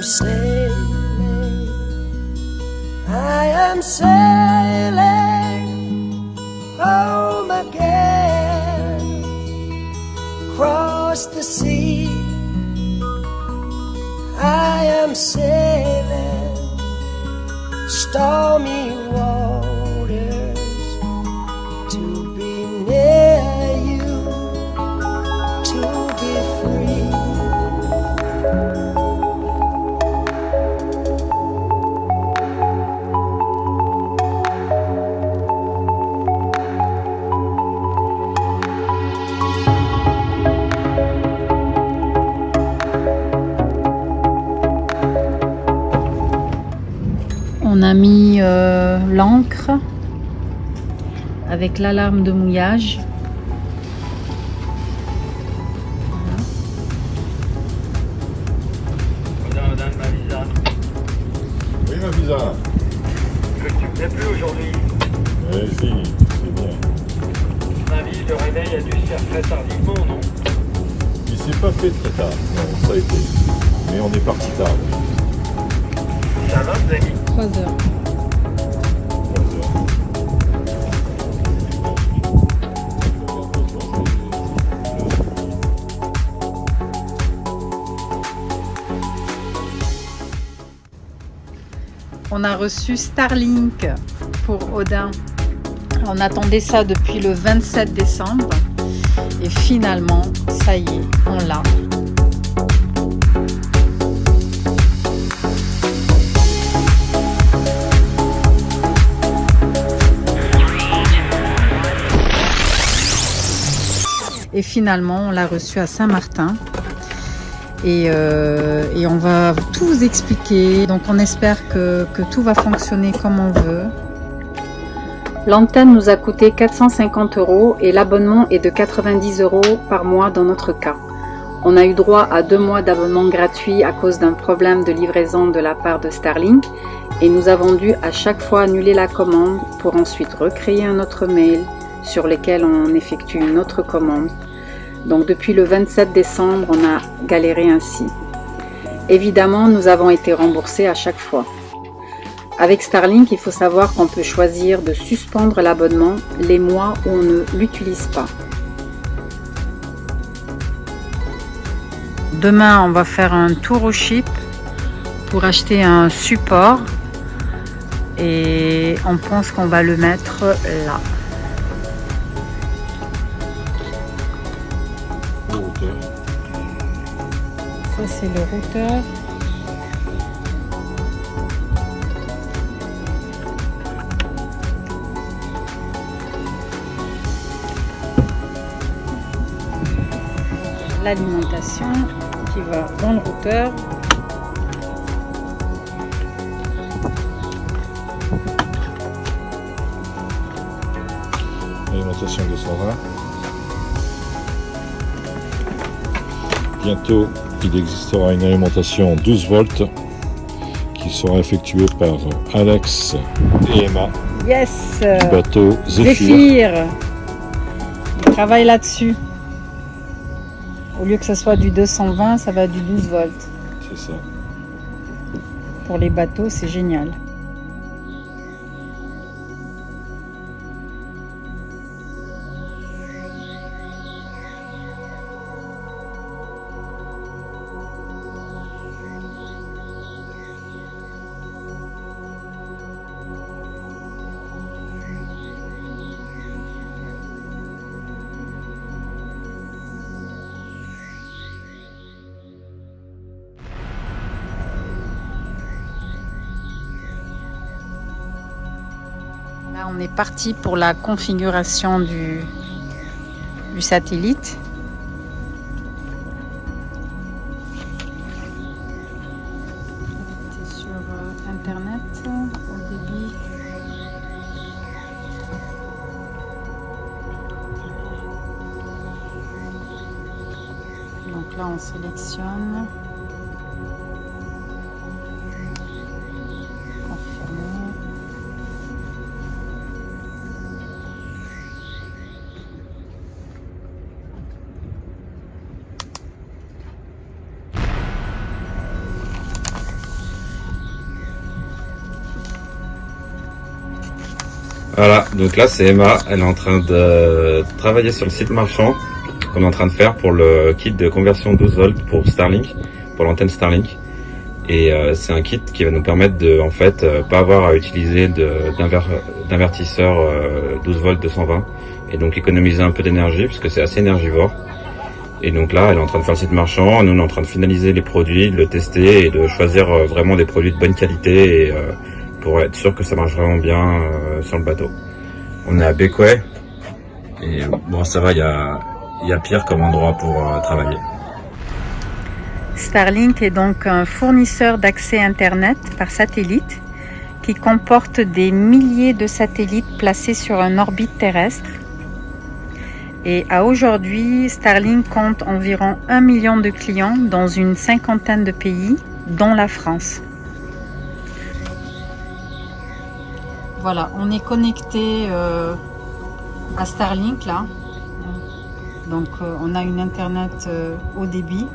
sailing, I am sailing home again, across the sea. I am sailing stormy waters to be near you, to be free. On a mis l'ancre avec l'alarme de mouillage. Madame ma visa. Oui, ma visa. Que tu ne plais plus aujourd'hui. Oui, si, c'est bien. Ma vie, le réveil a dû se faire très tardivement, non? Il s'est pas fait très tard. Non, ça a été. Mais on est parti tard. Ça va, vous amis? 3 heures. 3 heures. On a reçu Starlink pour Odin. On attendait ça depuis le 27 décembre et finalement, ça y est, on l'a. Et finalement, on l'a reçu à Saint-Martin. Et on va tout vous expliquer. Donc on espère que tout va fonctionner comme on veut. L'antenne nous a coûté 450 € et l'abonnement est de 90 € par mois dans notre cas. On a eu droit à 2 mois d'abonnement gratuit à cause d'un problème de livraison de la part de Starlink et nous avons dû à chaque fois annuler la commande pour ensuite recréer un autre mail sur lequel on effectue une autre commande. Donc depuis le 27 décembre, on a galéré ainsi. Évidemment, nous avons été remboursés à chaque fois. Avec Starlink, il faut savoir qu'on peut choisir de suspendre l'abonnement les mois où on ne l'utilise pas. Demain, on va faire un tour au Chip pour acheter un support et on pense qu'on va le mettre là. Ça c'est le routeur. L'alimentation qui va dans le routeur. Alimentation 220. Bientôt, il existera une alimentation 12 volts qui sera effectuée par Alex et Emma Yes! du bateau Zéphyr. Zéphyr. On travaille là-dessus. Au lieu que ce soit du 220, ça va du 12 volts. C'est ça. Pour les bateaux, c'est génial. Là, on est parti pour la configuration du satellite. C'est sur Internet, au débit. Donc là, on sélectionne. Confirmer. Voilà, donc là c'est Emma, elle est en train de travailler sur le site marchand qu'on est en train de faire pour le kit de conversion 12 volts pour Starlink, pour l'antenne Starlink. Et c'est un kit qui va nous permettre de en fait pas avoir à utiliser d'invertisseur 12 volts 220 et donc économiser un peu d'énergie puisque c'est assez énergivore. Et donc là elle est en train de faire le site marchand, nous on est en train de finaliser les produits, de le tester et de choisir vraiment des produits de bonne qualité et pour être sûr que ça marche vraiment bien sur le bateau. On est à Bécouet et bon ça va, il y a pire comme endroit pour travailler. Starlink est donc un fournisseur d'accès Internet par satellite qui comporte des milliers de satellites placés sur une orbite terrestre. Et à aujourd'hui, Starlink compte environ 1 million de clients dans une cinquantaine de pays, dont la France. Voilà, on est connecté à Starlink là. Donc on a une Internet haut débit.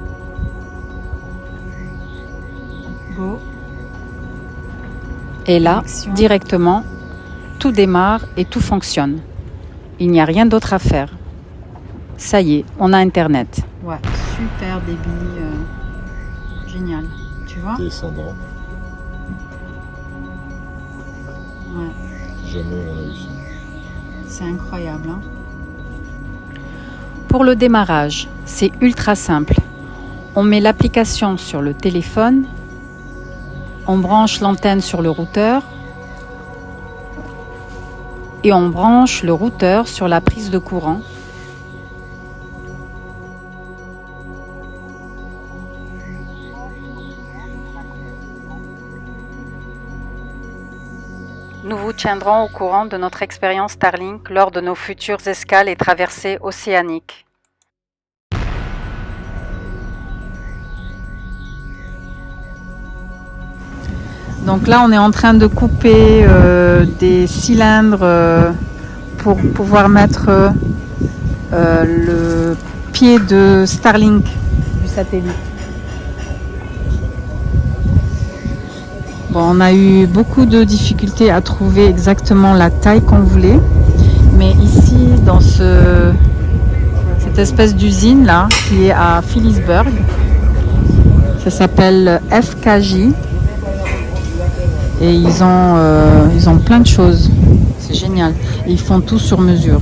Go. Et là, connexion. Directement, tout démarre et tout fonctionne. Il n'y a rien d'autre à faire. Ça y est, on a Internet. Ouais, super débit, génial. Tu vois ? Descendant. Ouais. Jamais on a eu ça. C'est incroyable. Hein ? Pour le démarrage, c'est ultra simple. On met l'application sur le téléphone. On branche l'antenne sur le routeur et on branche le routeur sur la prise de courant. Nous vous tiendrons au courant de notre expérience Starlink lors de nos futures escales et traversées océaniques. Donc là, on est en train de couper des cylindres pour pouvoir mettre le pied de Starlink du satellite. Bon, on a eu beaucoup de difficultés à trouver exactement la taille qu'on voulait. Mais ici, dans cette espèce d'usine là, qui est à Phillipsburg, ça s'appelle FKJ. Et ils ont plein de choses. C'est génial. Et ils font tout sur mesure.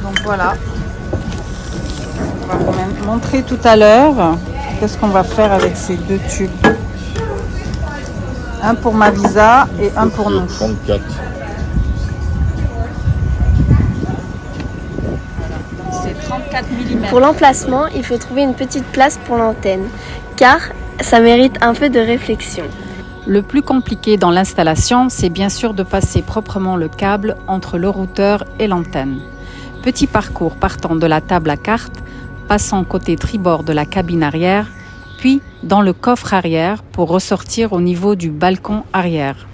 Donc voilà. On va vous montrer tout à l'heure qu'est-ce qu'on va faire avec ces deux tubes. Un pour ma visa et un pour nous. 34. C'est 34 mm. Pour l'emplacement, il faut trouver une petite place pour l'antenne, car ça mérite un peu de réflexion. Le plus compliqué dans l'installation, c'est bien sûr de passer proprement le câble entre le routeur et l'antenne. Petit parcours partant de la table à cartes, passant côté tribord de la cabine arrière, puis dans le coffre arrière pour ressortir au niveau du balcon arrière.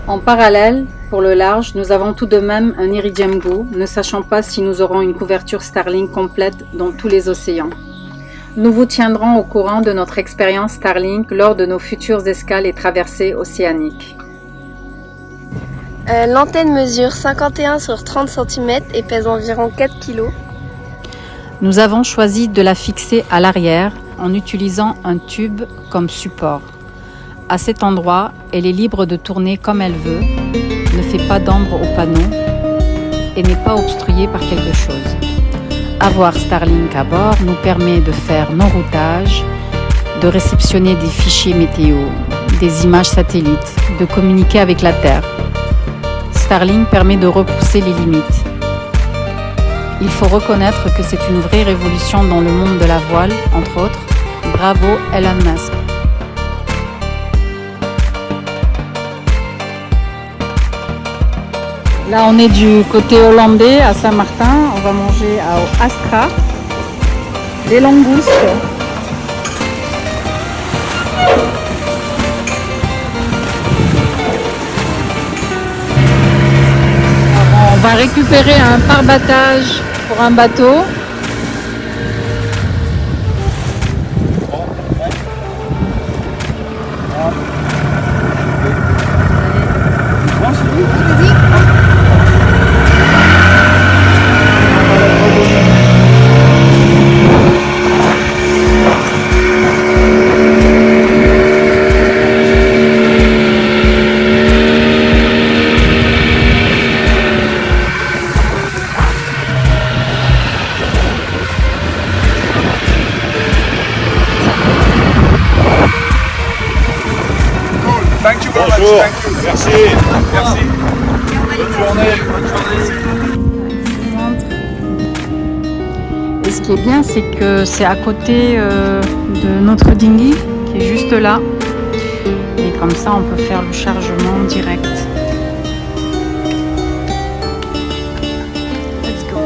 En parallèle, pour le large, nous avons tout de même un Iridium Go, ne sachant pas si nous aurons une couverture Starlink complète dans tous les océans. Nous vous tiendrons au courant de notre expérience Starlink lors de nos futures escales et traversées océaniques. L'antenne mesure 51 sur 30 cm et pèse environ 4 kg. Nous avons choisi de la fixer à l'arrière en utilisant un tube comme support. À cet endroit, elle est libre de tourner comme elle veut, ne fait pas d'ombre au panneau et n'est pas obstruée par quelque chose. Avoir Starlink à bord nous permet de faire nos routages, de réceptionner des fichiers météo, des images satellites, de communiquer avec la Terre. Starlink permet de repousser les limites. Il faut reconnaître que c'est une vraie révolution dans le monde de la voile, entre autres. Bravo Elon Musk. Là, on est du côté hollandais, à Saint-Martin. On va manger à Astra des langoustes. Alors, on va récupérer un pare-battage pour un bateau. Bonjour. Merci. Merci. Bonne journée. Et ce qui est bien, c'est que c'est à côté de notre dinghy, qui est juste là. Et comme ça, on peut faire le chargement direct. Let's go.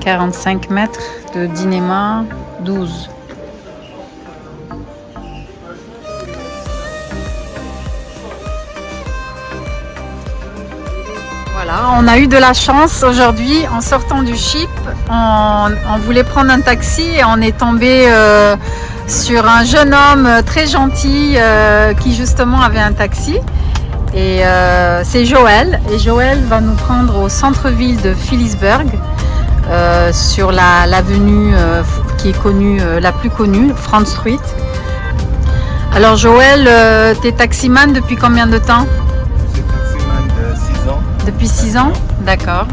« 45 mètres de Dinema, 12. » Voilà, on a eu de la chance aujourd'hui en sortant du ship. On voulait prendre un taxi et on est tombé sur un jeune homme très gentil qui justement avait un taxi. Et c'est Joël. Et Joël va nous prendre au centre-ville de Phillipsburg, sur l'avenue qui est connue, la plus connue, Front Street. Alors Joël, t'es taximan depuis combien de temps? Je suis taximan de 6 ans. Depuis 6 ans? D'accord.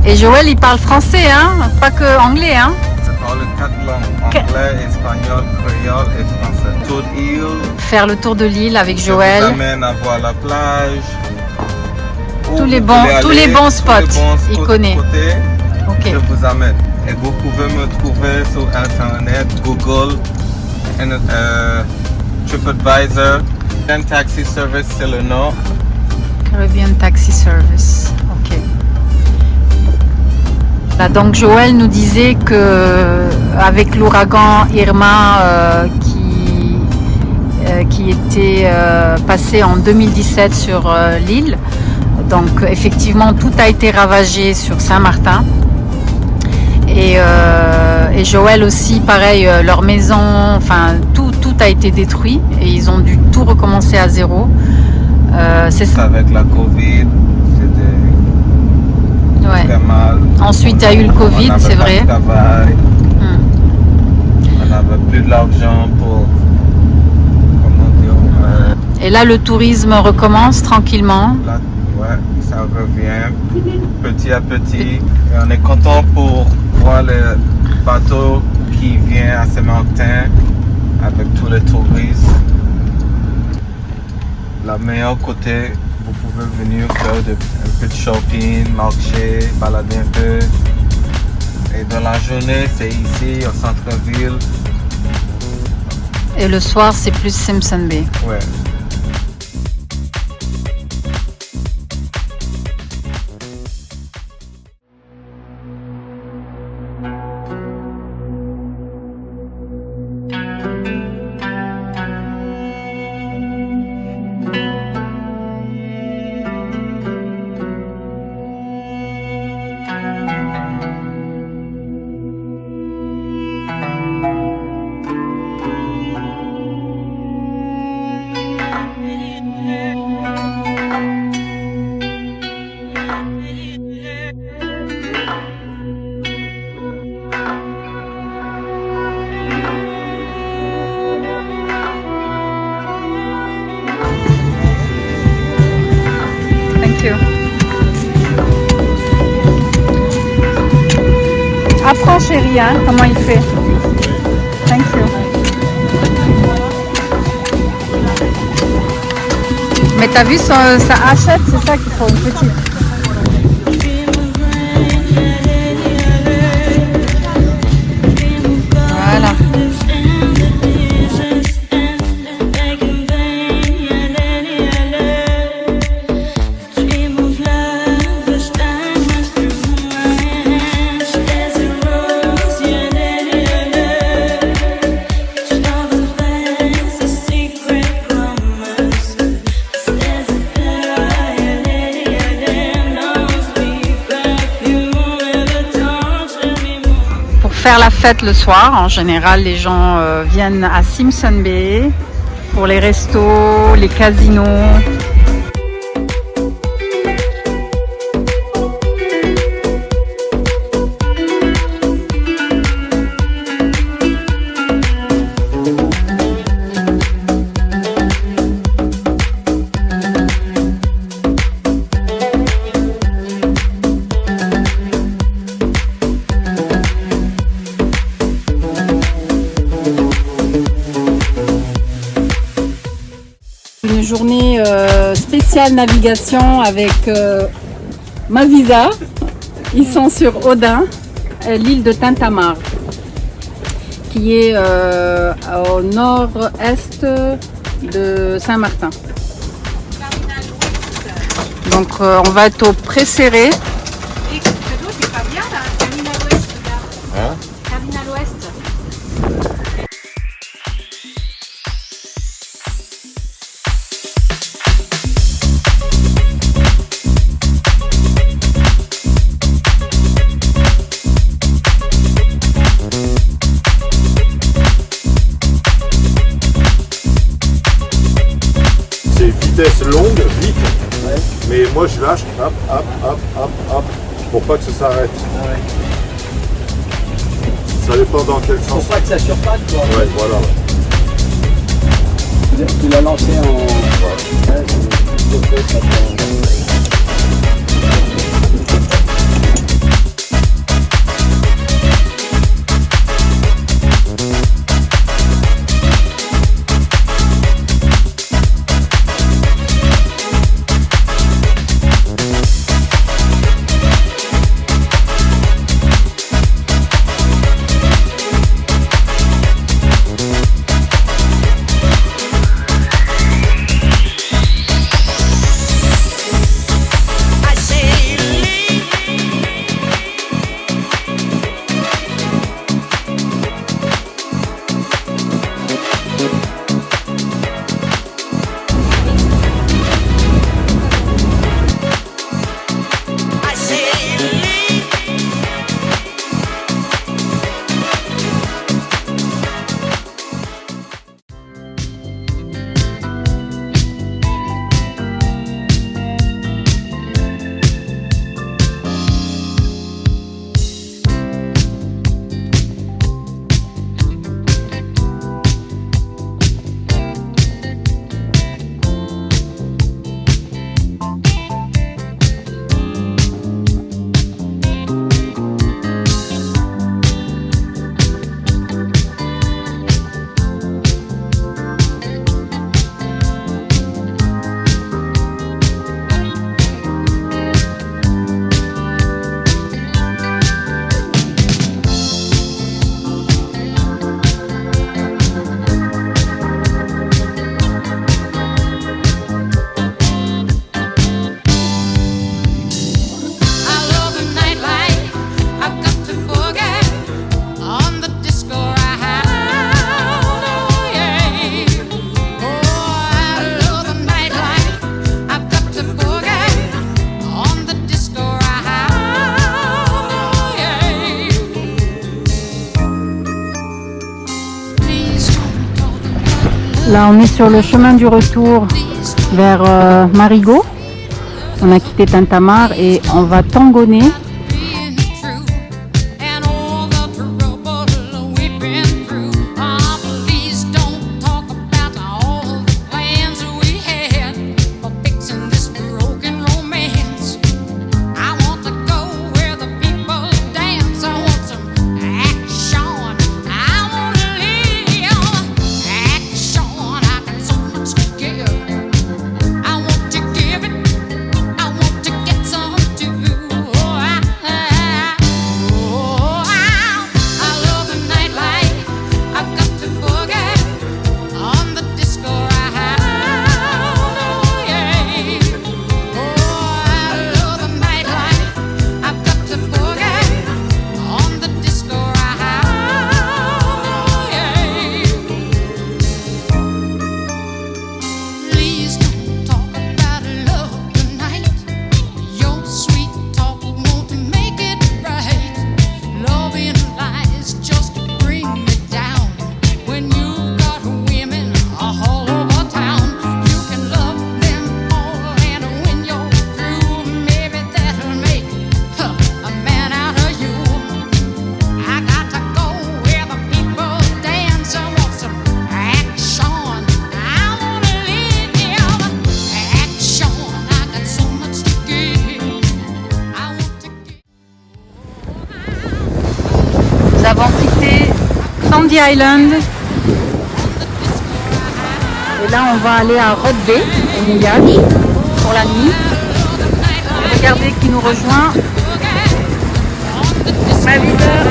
Et Joël, il parle français, hein? Pas que anglais, hein? Je parle 4 langues, anglais, espagnol, créole et français. Tour d'île. Faire le tour de l'île avec Je Joël. vous amène à voir la plage. Tous les bons spots, il connaît. Okay. Ok. Je vous amène. Et vous pouvez me trouver sur Internet, Google, TripAdvisor. Caribbean Taxi Service, c'est le nom. Caribbean Taxi Service. Ok. Là, donc Joël nous disait que avec l'ouragan Irma qui était passé en 2017 sur l'île, donc effectivement tout a été ravagé sur Saint-Martin. Et Joël aussi, pareil, leur maison, enfin tout a été détruit et ils ont dû tout recommencer à zéro. C'est ça. Avec la Covid, c'était très mal. Ensuite, il y a eu le Covid, c'est vrai. On n'avait plus de l'argent pour, comment dire, Et là, le tourisme recommence tranquillement. là, ouais, ça revient petit à petit. Et on est content pour voir le bateau qui vient à Saint-Martin avec tous les touristes. La meilleure côté, vous pouvez venir faire un peu de shopping, marcher, balader un peu. Et dans la journée, c'est ici, au centre-ville. Et le soir, c'est plus Simpson Bay. Ouais. Thank you. Apprends chérie, hein, comment il fait. Thank you. Mais t'as vu ça achète, c'est ça qu'il faut, une petite. Voilà. faire la fête le soir. En général, les gens viennent à Simpson Bay pour les restos, les casinos. Une journée spéciale navigation avec Mavisa. Ils sont sur Odin, l'île de Tintamarre, qui est au nord-est de Saint-Martin. Donc on va être au Pré-Serré. Terminal Ouest. C'est vitesse longue, vite. Ouais. Mais moi je lâche, hop, hop, hop, hop, hop, pour pas que ça s'arrête. Ah ouais. Ça dépend dans quel sens. Pour pas que ça surpasse quoi. Ouais, voilà. Tu l'as lancé en... Ouais, Là, on est sur le chemin du retour vers Marigot. On a quitté Tintamarre et on va tangonner. I want to give it, I want to get some too. Sandy Island. Et là, on va aller à Rock Bay, au Mouillage, pour la nuit. Et regardez qui nous rejoint. Ma leader.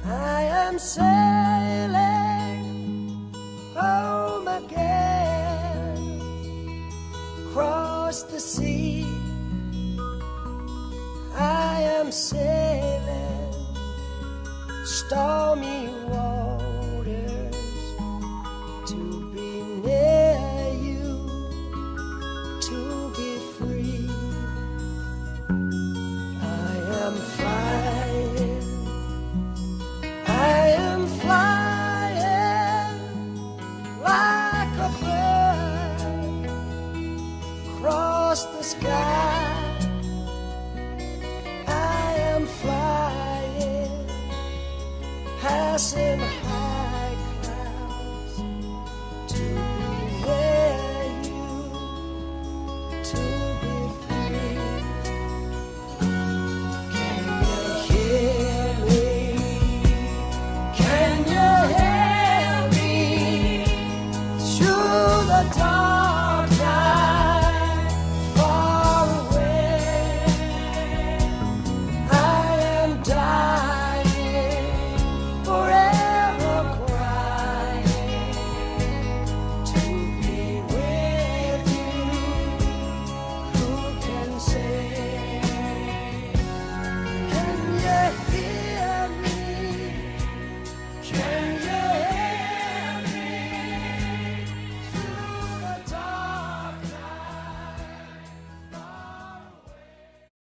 I am sailing home again, across the sea. I am sailing stormy waters to be near you, to be free. I am flying, I am flying like a bird across the sky. I am flying, passing